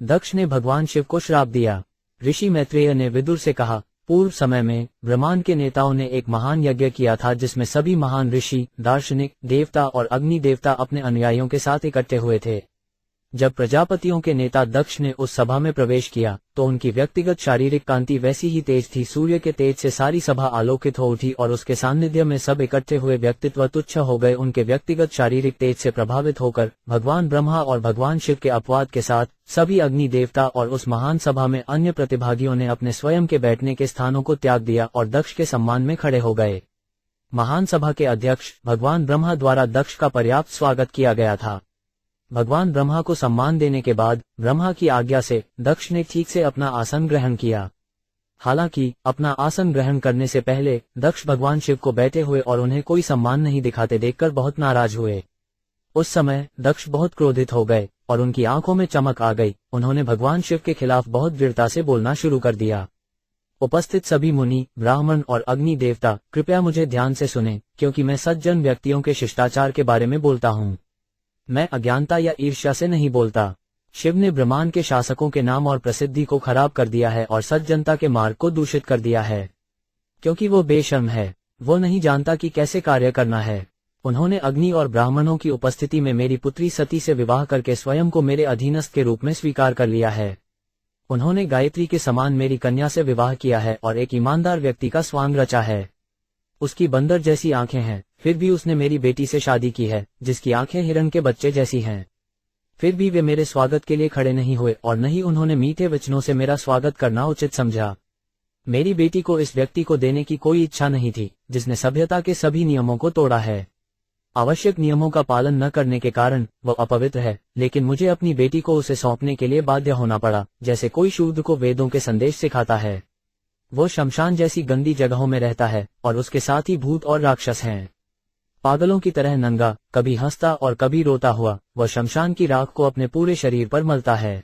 दक्ष ने भगवान शिव को श्राप दिया। ऋषि मैत्रेय ने विदुर से कहा, पूर्व समय में ब्रह्मांड के नेताओं ने एक महान यज्ञ किया था जिसमें सभी महान ऋषि, दार्शनिक, देवता और अग्नि देवता अपने अनुयायियों के साथ इकट्ठे हुए थे। जब प्रजापतियों के नेता दक्ष ने उस सभा में प्रवेश किया तो उनकी व्यक्तिगत शारीरिक कांति वैसी ही तेज थी, सूर्य के तेज से सारी सभा आलोकित हो उठी और उसके सान्निध्य में सब इकट्ठे हुए व्यक्तित्व तुच्छ हो गए। उनके व्यक्तिगत शारीरिक तेज से प्रभावित होकर भगवान ब्रह्मा और भगवान शिव के अपवाद के साथ सभी अग्नि देवता और उस महान सभा में अन्य प्रतिभागियों ने अपने स्वयं के बैठने के स्थानों को त्याग दिया और दक्ष के सम्मान में खड़े हो गए। महान सभा के अध्यक्ष भगवान ब्रह्मा द्वारा दक्ष का पर्याप्त स्वागत किया गया था। भगवान ब्रह्मा को सम्मान देने के बाद ब्रह्मा की आज्ञा से दक्ष ने ठीक से अपना आसन ग्रहण किया। हालांकि अपना आसन ग्रहण करने से पहले दक्ष भगवान शिव को बैठे हुए और उन्हें कोई सम्मान नहीं दिखाते देखकर बहुत नाराज हुए। उस समय दक्ष बहुत क्रोधित हो गए और उनकी आंखों में चमक आ गई। उन्होंने भगवान शिव के खिलाफ बहुत वीरता से बोलना शुरू कर दिया। उपस्थित सभी मुनि, ब्राह्मण और अग्नि देवता, कृपया मुझे ध्यान से सुने, क्योंकि मैं सज्जन व्यक्तियों के शिष्टाचार के बारे में बोलता हूँ। मैं अज्ञानता या ईर्ष्या से नहीं बोलता। शिव ने ब्रह्मांड के शासकों के नाम और प्रसिद्धि को खराब कर दिया है और सज्जनता के मार्ग को दूषित कर दिया है, क्योंकि वो बेशर्म है। वो नहीं जानता कि कैसे कार्य करना है। उन्होंने अग्नि और ब्राह्मणों की उपस्थिति में मेरी पुत्री सती से विवाह करके स्वयं को मेरे अधीनस्थ के रूप में स्वीकार कर लिया है। उन्होंने गायत्री के समान मेरी कन्या से विवाह किया है और एक ईमानदार व्यक्ति का स्वांग रचा है। उसकी बंदर जैसी आंखें हैं, फिर भी उसने मेरी बेटी से शादी की है जिसकी आंखें हिरण के बच्चे जैसी हैं। फिर भी वे मेरे स्वागत के लिए खड़े नहीं हुए और न ही उन्होंने मीठे वचनों से मेरा स्वागत करना उचित समझा। मेरी बेटी को इस व्यक्ति को देने की कोई इच्छा नहीं थी जिसने सभ्यता के सभी नियमों को तोड़ा है। आवश्यक नियमों का पालन न करने के कारण वह अपवित्र है, लेकिन मुझे अपनी बेटी को उसे सौंपने के लिए बाध्य होना पड़ा, जैसे कोई शूद्र को वेदों के संदेश सिखाता है। वो शमशान जैसी गंदी जगहों में रहता है और उसके साथ ही भूत और राक्षस हैं। पागलों की तरह नंगा, कभी हंसता और कभी रोता हुआ, वह शमशान की राख को अपने पूरे शरीर पर मलता है।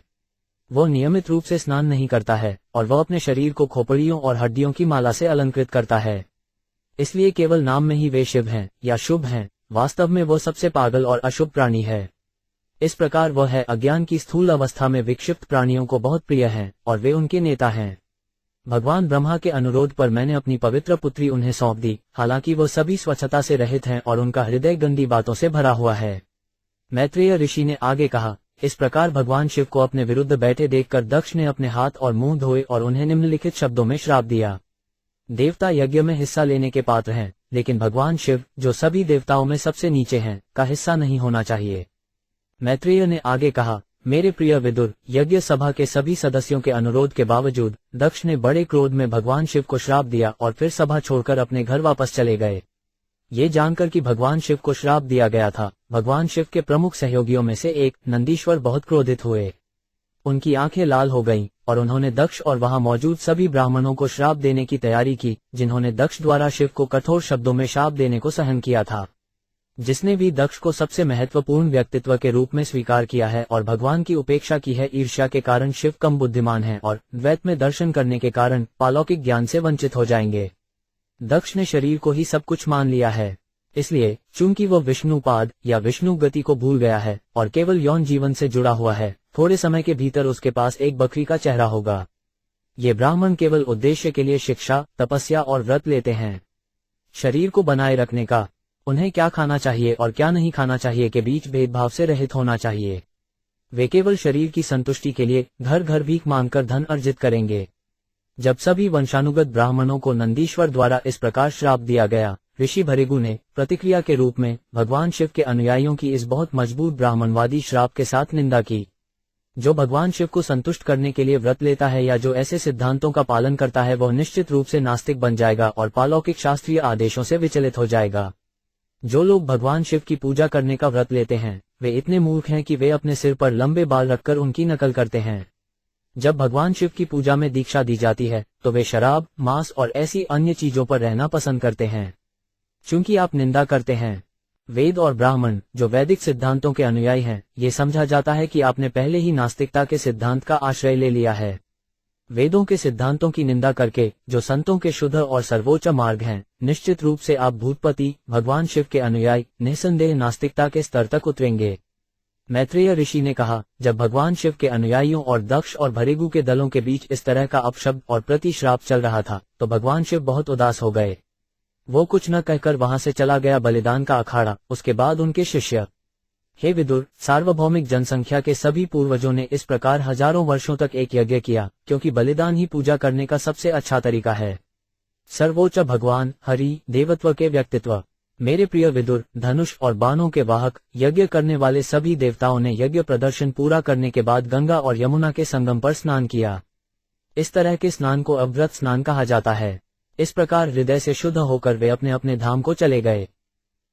वो नियमित रूप से स्नान नहीं करता है और वह अपने शरीर को खोपड़ियों और हड्डियों की माला से अलंकृत करता है। इसलिए केवल नाम में ही वे शिव हैं या शुभ हैं, वास्तव में वो सबसे पागल और अशुभ प्राणी है। इस प्रकार वह है अज्ञान की स्थूल अवस्था में विक्षिप्त प्राणियों को बहुत प्रिय हैं और वे उनके नेता हैं। भगवान ब्रह्मा के अनुरोध पर मैंने अपनी पवित्र पुत्री उन्हें सौंप दी, हालांकि वो सभी स्वच्छता से रहित हैं और उनका हृदय गंदी बातों से भरा हुआ है। मैत्रेय ऋषि ने आगे कहा, इस प्रकार भगवान शिव को अपने विरुद्ध बैठे देखकर दक्ष ने अपने हाथ और मुंह धोए और उन्हें निम्नलिखित शब्दों में श्राप दिया। देवता यज्ञ में हिस्सा लेने के पात्र हैं, लेकिन भगवान शिव, जो सभी देवताओं में सबसे नीचे हैं, का हिस्सा नहीं होना चाहिए। मैत्रेय ने आगे कहा, मेरे प्रिय विदुर, यज्ञ सभा के सभी सदस्यों के अनुरोध के बावजूद दक्ष ने बड़े क्रोध में भगवान शिव को श्राप दिया और फिर सभा छोड़कर अपने घर वापस चले गए। ये जानकर कि भगवान शिव को श्राप दिया गया था, भगवान शिव के प्रमुख सहयोगियों में से एक नंदीश्वर बहुत क्रोधित हुए। उनकी आंखें लाल हो गईं और उन्होंने दक्ष और वहां मौजूद सभी ब्राह्मणों को श्राप देने की तैयारी की, जिन्होंने दक्ष द्वारा शिव को कठोर शब्दों में श्राप देने को सहन किया था। जिसने भी दक्ष को सबसे महत्वपूर्ण व्यक्तित्व के रूप में स्वीकार किया है और भगवान की उपेक्षा की है, ईर्ष्या के कारण शिव कम बुद्धिमान है और द्वैत में दर्शन करने के कारण पालौकिक ज्ञान से वंचित हो जाएंगे। दक्ष ने शरीर को ही सब कुछ मान लिया है, इसलिए चूंकि वो विष्णुपाद या विष्णु गति को भूल गया है और केवल यौन जीवन से जुड़ा हुआ है, थोड़े समय के भीतर उसके पास एक बकरी का चेहरा होगा। ये ब्राह्मण केवल उद्देश्य के लिए शिक्षा, तपस्या और व्रत लेते हैं। शरीर को बनाए रखने का, उन्हें क्या खाना चाहिए और क्या नहीं खाना चाहिए के बीच भेदभाव से रहित होना चाहिए। वे केवल शरीर की संतुष्टि के लिए घर घर भीख मांगकर धन अर्जित करेंगे। जब सभी वंशानुगत ब्राह्मणों को नंदीश्वर द्वारा इस प्रकार श्राप दिया गया, ऋषि भृगु ने प्रतिक्रिया के रूप में भगवान शिव के अनुयायियों की इस बहुत मजबूत ब्राह्मणवादी श्राप के साथ निंदा की। जो भगवान शिव को संतुष्ट करने के लिए व्रत लेता है या जो ऐसे सिद्धांतों का पालन करता है, वह निश्चित रूप से नास्तिक बन जाएगा और पालौकिक शास्त्रीय आदेशों से विचलित हो जाएगा। जो लोग भगवान शिव की पूजा करने का व्रत लेते हैं, वे इतने मूर्ख हैं कि वे अपने सिर पर लंबे बाल रखकर उनकी नकल करते हैं। जब भगवान शिव की पूजा में दीक्षा दी जाती है तो वे शराब, मांस और ऐसी अन्य चीजों पर रहना पसंद करते हैं। चूंकि आप निंदा करते हैं, वेद और ब्राह्मण जो वैदिक सिद्धांतों के अनुयायी हैं, ये समझा जाता है कि आपने पहले ही नास्तिकता के सिद्धांत का आश्रय ले लिया है। वेदों के सिद्धांतों की निंदा करके, जो संतों के शुद्ध और सर्वोच्च मार्ग हैं, निश्चित रूप से आप भूतपति भगवान शिव के अनुयायी निसंदेह नास्तिकता के स्तर तक उतरेंगे। मैत्रेय ऋषि ने कहा, जब भगवान शिव के अनुयायियों और दक्ष और भृगु के दलों के बीच इस तरह का अपशब्द और प्रतिश्राप चल रहा था, तो भगवान शिव बहुत उदास हो गए। वो कुछ न कहकर वहां से चला गया। बलिदान का अखाड़ा। उसके बाद उनके शिष्य, हे विदुर, सार्वभौमिक जनसंख्या के सभी पूर्वजों ने इस प्रकार हजारों वर्षों तक एक यज्ञ किया, क्योंकि बलिदान ही पूजा करने का सबसे अच्छा तरीका है। सर्वोच्च भगवान हरि, देवत्व के व्यक्तित्व। मेरे प्रिय विदुर, धनुष और बाणों के वाहक, यज्ञ करने वाले सभी देवताओं ने यज्ञ प्रदर्शन पूरा करने के बाद गंगा और यमुना के संगम पर स्नान किया। इस तरह के स्नान को अव्रत स्नान कहा जाता है। इस प्रकार हृदय से शुद्ध होकर वे अपने अपने धाम को चले गए।